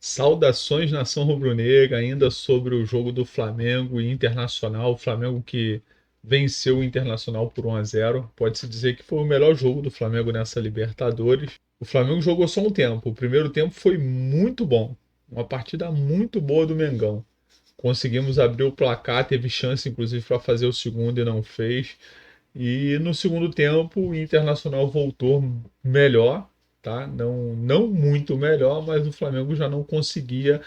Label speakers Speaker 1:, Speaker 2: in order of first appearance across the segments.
Speaker 1: Saudações, nação rubro-negra, ainda sobre o jogo do Flamengo e Internacional. O Flamengo que venceu o Internacional por 1-0. Pode-se dizer que foi o melhor jogo do Flamengo nessa Libertadores. O Flamengo jogou só um tempo. O primeiro tempo foi muito bom. Uma partida muito boa do Mengão. Conseguimos abrir o placar, teve chance inclusive para fazer o segundo e não fez. E no segundo tempo, o Internacional voltou melhor, tá? Não muito melhor, mas o Flamengo já não conseguia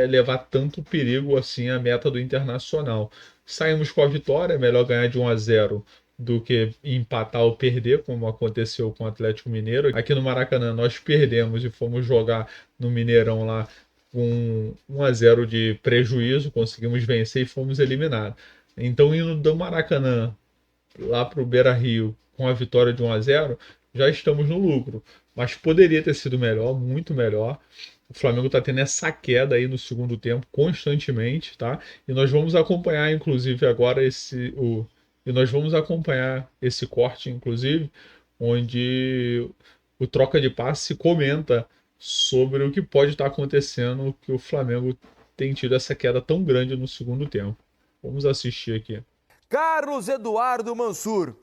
Speaker 1: levar tanto perigo assim à meta do Internacional. Saímos com a vitória, é melhor ganhar de 1-0 do que empatar ou perder, como aconteceu com o Atlético Mineiro. Aqui no Maracanã nós perdemos e fomos jogar no Mineirão lá com 1-0 de prejuízo, conseguimos vencer e fomos eliminados. Então, indo do Maracanã lá para o Beira-Rio com a vitória de 1-0, já estamos no lucro. Mas poderia ter sido melhor, muito melhor. O Flamengo está tendo essa queda aí no segundo tempo constantemente, tá? E nós vamos acompanhar, inclusive, agora e nós vamos acompanhar esse corte, inclusive, onde o troca de passe comenta sobre o que pode estar acontecendo, que o Flamengo tem tido essa queda tão grande no segundo tempo. Vamos assistir aqui.
Speaker 2: Carlos Eduardo Mansur,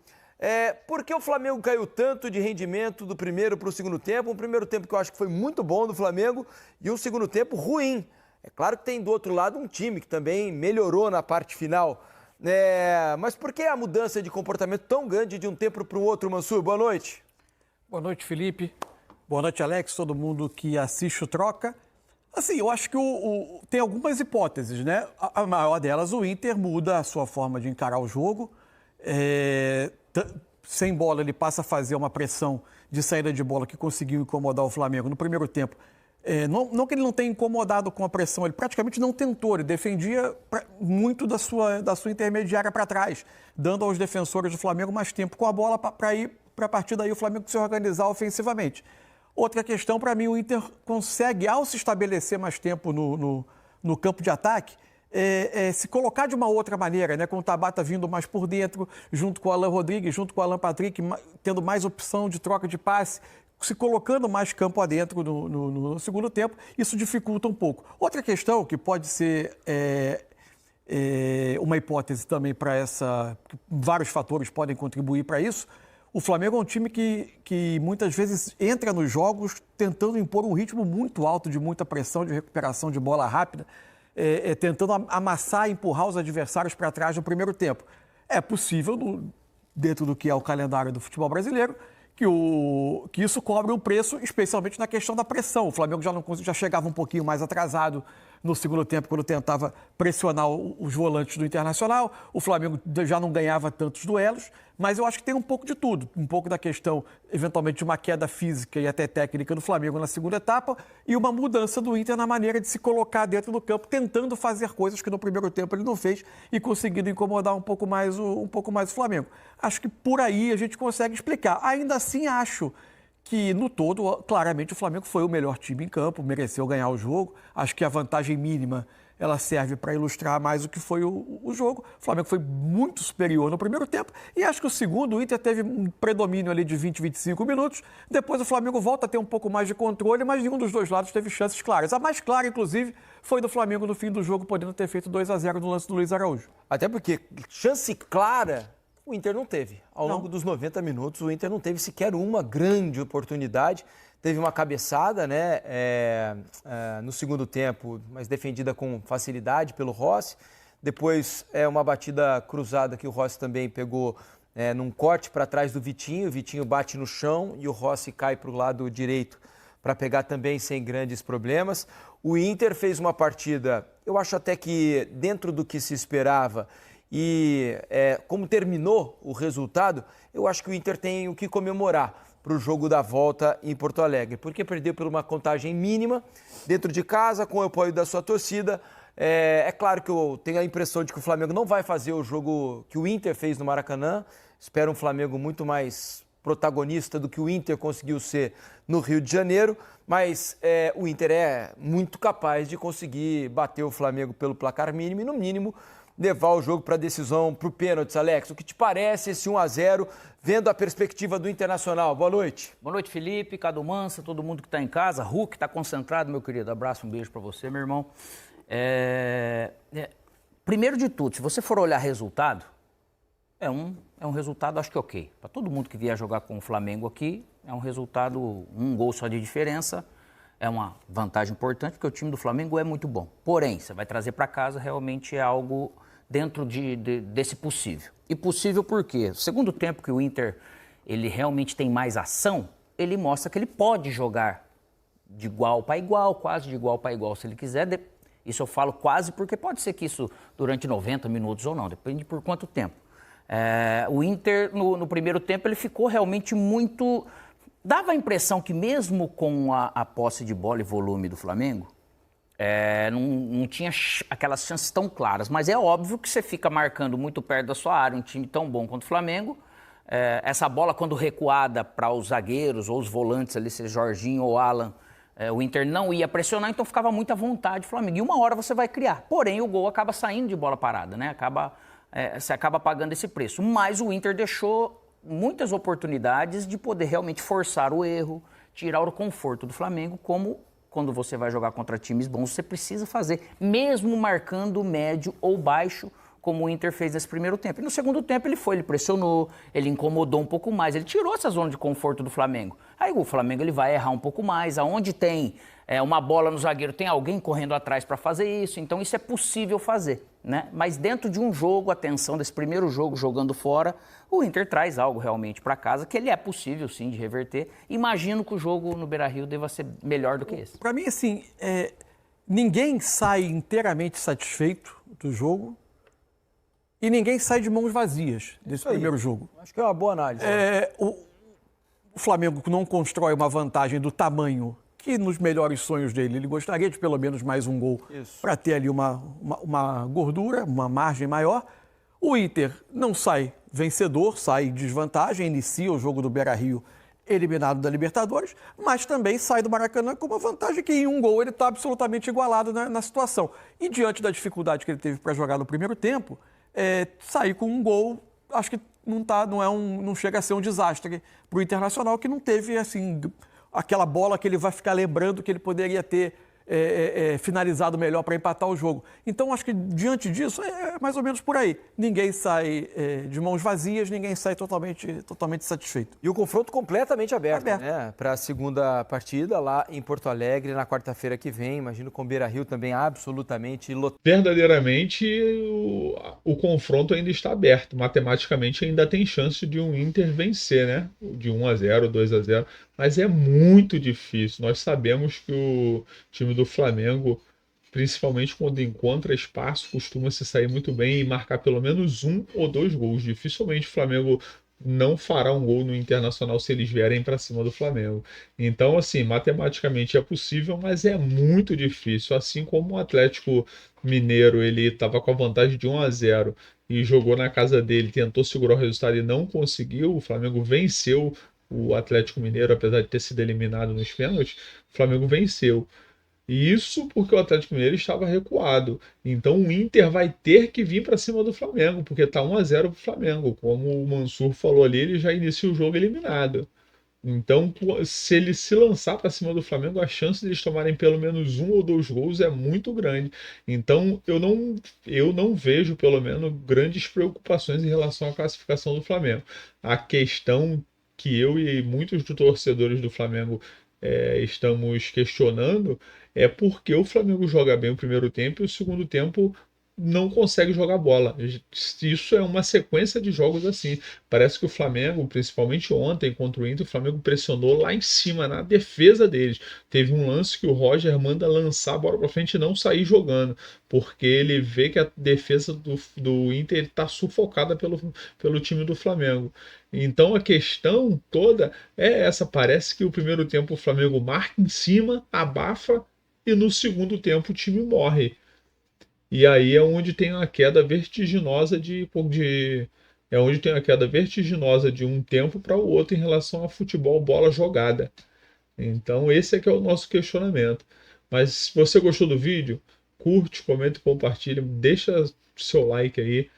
Speaker 2: por que o Flamengo caiu tanto de rendimento do primeiro para o segundo tempo? Um primeiro tempo que eu acho que foi muito bom do Flamengo e um segundo tempo ruim. É claro que tem do outro lado um time que também melhorou na parte final. Mas por que a mudança de comportamento tão grande de um tempo para o outro, Mansur? Boa noite.
Speaker 3: Boa noite, Felipe. Boa noite, Alex, todo mundo que assiste o Troca. Assim, eu acho que tem algumas hipóteses, né? A maior delas, o Inter muda a sua forma de encarar o jogo. Sem bola, ele passa a fazer uma pressão de saída de bola que conseguiu incomodar o Flamengo no primeiro tempo. Não que ele não tenha incomodado com a pressão, ele praticamente não tentou, ele defendia muito da sua intermediária para trás, dando aos defensores do Flamengo mais tempo com a bola para ir para a partir daí o Flamengo se organizar ofensivamente. Outra questão, para mim, o Inter consegue, ao se estabelecer mais tempo no campo de ataque, se colocar de uma outra maneira, né? Com o Tabata vindo mais por dentro, junto com o Alan Rodrigues, junto com o Alan Patrick, tendo mais opção de troca de passe, se colocando mais campo adentro no segundo tempo, isso dificulta um pouco. Outra questão que pode ser uma hipótese também para essa... Vários fatores podem contribuir para isso. O Flamengo é um time que muitas vezes entra nos jogos tentando impor um ritmo muito alto, de muita pressão, de recuperação de bola rápida, tentando amassar e empurrar os adversários para trás no primeiro tempo. É possível, dentro do que é o calendário do futebol brasileiro, que isso cobre um preço, especialmente na questão da pressão. O Flamengo já chegava um pouquinho mais atrasado no segundo tempo, quando tentava pressionar os volantes do Internacional. O Flamengo já não ganhava tantos duelos, mas eu acho que tem um pouco de tudo. Um pouco da questão, eventualmente, de uma queda física e até técnica do Flamengo na segunda etapa e uma mudança do Inter na maneira de se colocar dentro do campo, tentando fazer coisas que no primeiro tempo ele não fez e conseguindo incomodar um pouco mais o Flamengo. Acho que por aí a gente consegue explicar. Ainda assim, acho que, no todo, claramente o Flamengo foi o melhor time em campo, mereceu ganhar o jogo. Acho que a vantagem mínima ela serve para ilustrar mais o que foi o jogo. O Flamengo foi muito superior no primeiro tempo e acho que o segundo, o Inter teve um predomínio ali de 20, 25 minutos. Depois o Flamengo volta a ter um pouco mais de controle, mas nenhum dos dois lados teve chances claras. A mais clara, inclusive, foi do Flamengo no fim do jogo, podendo ter feito 2-0 no lance do Luiz Araújo.
Speaker 2: Até porque chance clara o Inter não teve. Ao longo dos 90 minutos, o Inter não teve sequer uma grande oportunidade. Teve uma cabeçada, né, no segundo tempo, mas defendida com facilidade pelo Rossi. Depois, uma batida cruzada que o Rossi também pegou num corte para trás do Vitinho. O Vitinho bate no chão e o Rossi cai para o lado direito para pegar também sem grandes problemas. O Inter fez uma partida, eu acho até que dentro do que se esperava, e como terminou o resultado, eu acho que o Inter tem o que comemorar para o jogo da volta em Porto Alegre, porque perdeu por uma contagem mínima, dentro de casa, com o apoio da sua torcida. É claro que eu tenho a impressão de que o Flamengo não vai fazer o jogo que o Inter fez no Maracanã. Espero um Flamengo muito mais protagonista do que o Inter conseguiu ser no Rio de Janeiro, mas o Inter é muito capaz de conseguir bater o Flamengo pelo placar mínimo e, no mínimo, levar o jogo para a decisão, para o pênalti, Alex. O que te parece esse 1-0, vendo a perspectiva do Internacional? Boa noite.
Speaker 4: Boa noite, Felipe, Cadu Mansa, todo mundo que está em casa. Hulk está concentrado, meu querido. Abraço, um beijo para você, meu irmão. Primeiro de tudo, se você for olhar resultado, é um resultado, acho que ok. Para todo mundo que vier jogar com o Flamengo aqui, é um resultado, um gol só de diferença. É uma vantagem importante, porque o time do Flamengo é muito bom. Porém, você vai trazer para casa, realmente é algo dentro desse possível. E possível por quê? O segundo tempo que o Inter ele realmente tem mais ação, ele mostra que ele pode jogar de igual para igual, quase de igual para igual, se ele quiser. Isso eu falo quase porque pode ser que isso durante 90 minutos ou não, depende por quanto tempo. O Inter, no primeiro tempo, ele ficou realmente muito... Dava a impressão que mesmo com a posse de bola e volume do Flamengo, não tinha aquelas chances tão claras. Mas é óbvio que você fica marcando muito perto da sua área um time tão bom quanto o Flamengo. Essa bola, quando recuada para os zagueiros ou os volantes ali, seja Jorginho ou Alan, o Inter não ia pressionar, então ficava muito à vontade o Flamengo. E uma hora você vai criar. Porém, o gol acaba saindo de bola parada, né? Você acaba pagando esse preço. Mas o Inter deixou muitas oportunidades de poder realmente forçar o erro, tirar o conforto do Flamengo, como quando você vai jogar contra times bons, você precisa fazer, mesmo marcando médio ou baixo, como o Inter fez nesse primeiro tempo. E no segundo tempo ele pressionou, ele incomodou um pouco mais, ele tirou essa zona de conforto do Flamengo. Aí o Flamengo ele vai errar um pouco mais, aonde tem uma bola no zagueiro, tem alguém correndo atrás para fazer isso, então isso é possível fazer, né? Mas dentro de um jogo, a tensão desse primeiro jogo, jogando fora, o Inter traz algo realmente para casa, que ele é possível sim de reverter. Imagino que o jogo no Beira-Rio deva ser melhor do que esse.
Speaker 3: Para mim, assim, ninguém sai inteiramente satisfeito do jogo e ninguém sai de mãos vazias desse primeiro jogo.
Speaker 2: Acho que é uma boa análise.
Speaker 3: O Flamengo não constrói uma vantagem do tamanho que nos melhores sonhos dele ele gostaria de pelo menos mais um gol para ter ali uma gordura, uma margem maior. O Inter não sai vencedor, sai em desvantagem, inicia o jogo do Beira-Rio eliminado da Libertadores, mas também sai do Maracanã com uma vantagem que em um gol ele está absolutamente igualado na situação. E diante da dificuldade que ele teve para jogar no primeiro tempo, sair com um gol, acho que não chega a ser um desastre para o Internacional, que não teve assim aquela bola que ele vai ficar lembrando que ele poderia ter finalizado melhor para empatar o jogo. Então, acho que diante disso, é mais ou menos por aí. Ninguém sai de mãos vazias, ninguém sai totalmente satisfeito.
Speaker 2: E o confronto completamente aberto. Né? Para a segunda partida, lá em Porto Alegre, na quarta-feira que vem. Imagino com o Beira-Rio também absolutamente lotado.
Speaker 1: Verdadeiramente, o confronto ainda está aberto. Matematicamente, ainda tem chance de um Inter vencer, né? De 1-0, 2-0. Mas é muito difícil. Nós sabemos que o time do Flamengo, principalmente quando encontra espaço, costuma se sair muito bem e marcar pelo menos 1 ou 2 gols. Dificilmente o Flamengo não fará um gol no Internacional se eles vierem para cima do Flamengo. Então, assim, matematicamente é possível, mas é muito difícil. Assim como o Atlético Mineiro, ele estava com a vantagem de 1-0 e jogou na casa dele, tentou segurar o resultado e não conseguiu, o Flamengo venceu o Atlético Mineiro, apesar de ter sido eliminado nos pênaltis, o Flamengo venceu. E isso porque o Atlético Mineiro estava recuado. Então o Inter vai ter que vir para cima do Flamengo, porque está 1-0 para o Flamengo. Como o Mansur falou ali, ele já inicia o jogo eliminado. Então, se ele se lançar para cima do Flamengo, a chance de eles tomarem pelo menos 1 ou 2 gols é muito grande. Então, eu não vejo, pelo menos, grandes preocupações em relação à classificação do Flamengo. A questão que eu e muitos dos torcedores do Flamengo estamos questionando é porque o Flamengo joga bem o primeiro tempo e o segundo tempo não consegue jogar bola. Isso é uma sequência de jogos assim. Parece que o Flamengo, principalmente ontem contra o Inter, o Flamengo pressionou lá em cima, na defesa deles. Teve um lance que o Roger manda lançar a bola para frente e não sair jogando, porque ele vê que a defesa do Inter está sufocada pelo time do Flamengo. Então a questão toda é essa. Parece que o primeiro tempo o Flamengo marca em cima, abafa, e no segundo tempo o time morre. E aí é onde tem a queda vertiginosa de um tempo para o outro em relação a futebol, bola jogada. Então esse é que é o nosso questionamento. Mas se você gostou do vídeo, curte, comenta e compartilha, deixa seu like aí.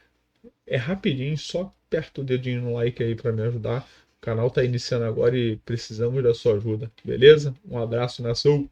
Speaker 1: É rapidinho, só aperta o dedinho no like aí para me ajudar. O canal tá iniciando agora e precisamos da sua ajuda, beleza? Um abraço, nação!